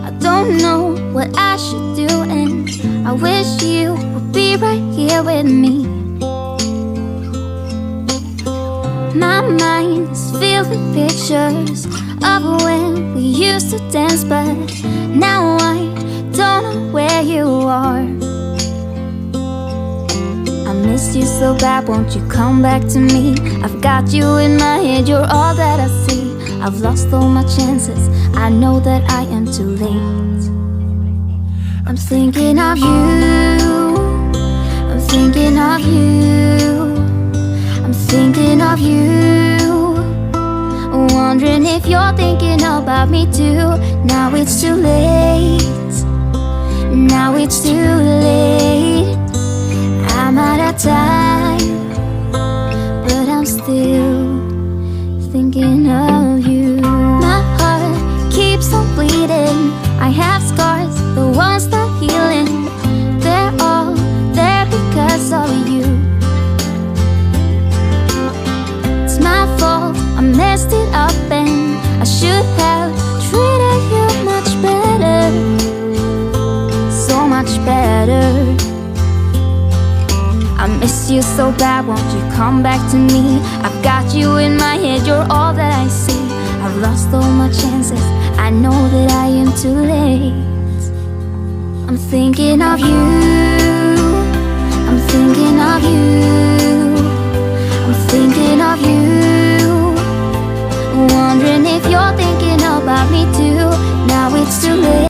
I don't know what I should do, and I wish you would be right here with me. My mind is filled with pictures of when we used to dance, but now I don't know where you are. I miss you so bad, won't you come back to me? I've got you in my head, you're all that I see. I've lost all my chances, I know that I am too late. I'm thinking of you, I'm thinking of you, I'm thinking of you, wondering if you're thinking about me too. Now it's too late, now it's too late. I'm out of time, but I'm still thinking of you. My heart keeps on bleeding, I have scars, the ones that healing. They're all there because of you. It's my fault, I messed it up, and I should have treated you much better, so much better. I miss you so bad, won't you come back to me? I've got you in my head, you're all that I see. I've lost all my chances, I know that I am too late. I'm thinking of you, I'm thinking of you, I'm thinking of you, wondering if you're thinking about me too. Now it's too late.